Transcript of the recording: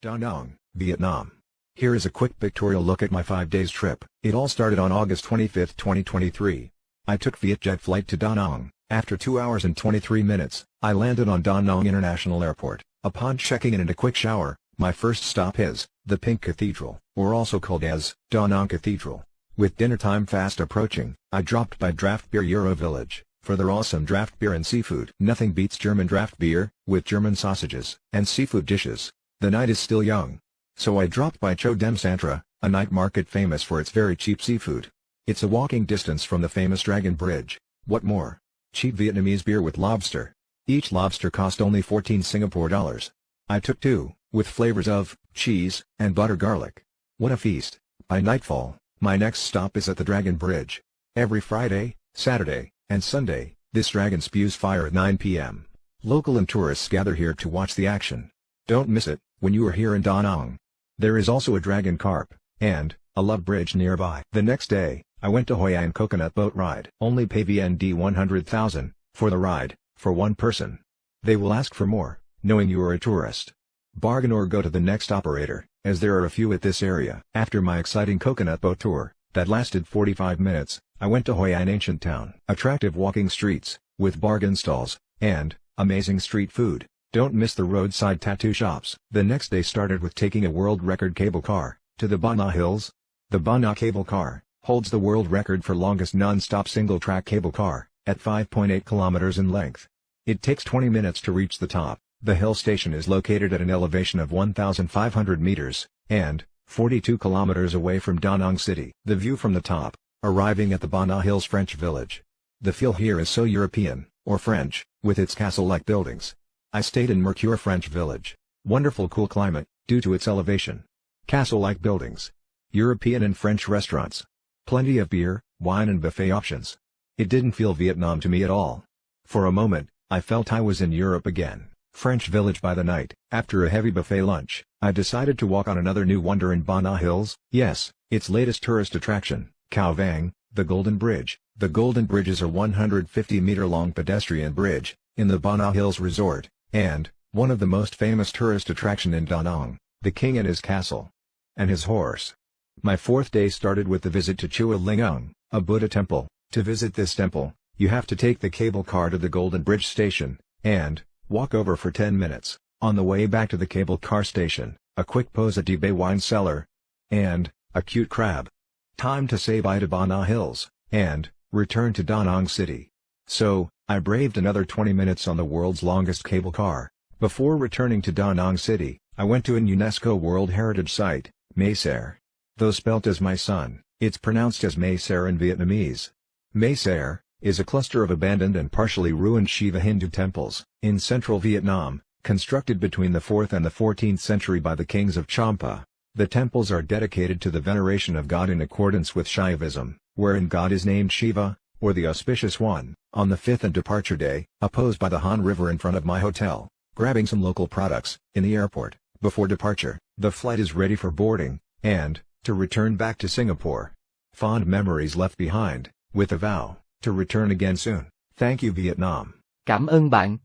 Danang, Vietnam. Here is a quick pictorial look at my 5 days trip. It all started on August 25, 2023. I took Vietjet flight to Danang. After 2 hours and 23 minutes, I landed on Danang International Airport. Upon checking in and a quick shower, my first stop is the Pink Cathedral, or also called as Danang Cathedral. With dinner time fast approaching, I dropped by Draft Beer Euro Village for their awesome draft beer and seafood. Nothing beats German draft beer, with German sausages and seafood dishes. The night is still young. So I dropped by Cho Dem Santra, a night market famous for its very cheap seafood. It's a walking distance from the famous Dragon Bridge. What more? Cheap Vietnamese beer with lobster. Each lobster cost only 14 Singapore dollars. I took 2, with flavors of cheese and butter garlic. What a feast. By nightfall, my next stop is at the Dragon Bridge. Every Friday, Saturday, and Sunday, this dragon spews fire at 9 p.m. Local and tourists gather here to watch the action. Don't miss it when you are here in Danang. There is also a dragon carp and a love bridge nearby. The next day, I went to Hoi An coconut boat ride. Only pay VND 100,000 for the ride, for one person. They will ask for more, knowing you are a tourist. Bargain or go to the next operator, as there are a few at this area. After my exciting coconut boat tour, that lasted 45 minutes, I went to Hoi An ancient town. Attractive walking streets, with bargain stalls, and amazing street food. Don't miss the roadside tattoo shops. The next day started with taking a world record cable car to the Ba Na Hills. The Ba Na cable car holds the world record for longest non-stop single-track cable car, at 5.8 kilometers in length. It takes 20 minutes to reach the top. The hill station is located at an elevation of 1,500 meters, and 42 kilometers away from Danang City. The view from the top, arriving at the Ba Na Hills French village. The feel here is so European, or French, with its castle-like buildings. I stayed in Mercure French village. Wonderful cool climate, due to its elevation. Castle-like buildings. European and French restaurants. Plenty of beer, wine and buffet options. It didn't feel Vietnam to me at all. For a moment, I felt I was in Europe again. French village by the night. After a heavy buffet lunch, I decided to walk on another new wonder in Ba Na Hills. Yes, its latest tourist attraction, Khao Vang, the Golden Bridge. The Golden Bridge is a 150-meter-long pedestrian bridge, in the Ba Na Hills Resort, and one of the most famous tourist attraction in Danang, the king and his castle. And his horse. My 4th day started with the visit to Chua Lingung, a Buddha temple. To visit this temple, you have to take the cable car to the Golden Bridge station, and walk over for 10 minutes. On the way back to the cable car station, a quick pose at Dibay wine cellar, and a cute crab. Time to say bye to Ba Na Hills, and return to Danang City. So, I braved another 20 minutes on the world's longest cable car. Before returning to Danang City, I went to an UNESCO World Heritage Site, Mae Ser. Though spelt as my son, it's pronounced as Mae Ser in Vietnamese. Mae Ser is a cluster of abandoned and partially ruined Shiva Hindu temples, in central Vietnam, constructed between the 4th and the 14th century by the kings of Champa. The temples are dedicated to the veneration of God in accordance with Shaivism, wherein God is named Shiva, or the Auspicious One. On the 5th and departure day, I posed by the Hàn River in front of my hotel, grabbing some local products, in the airport. Before departure, the flight is ready for boarding, and to return back to Singapore. Fond memories left behind, with a vow to return again soon. Thank you Vietnam. Cảm ơn bạn.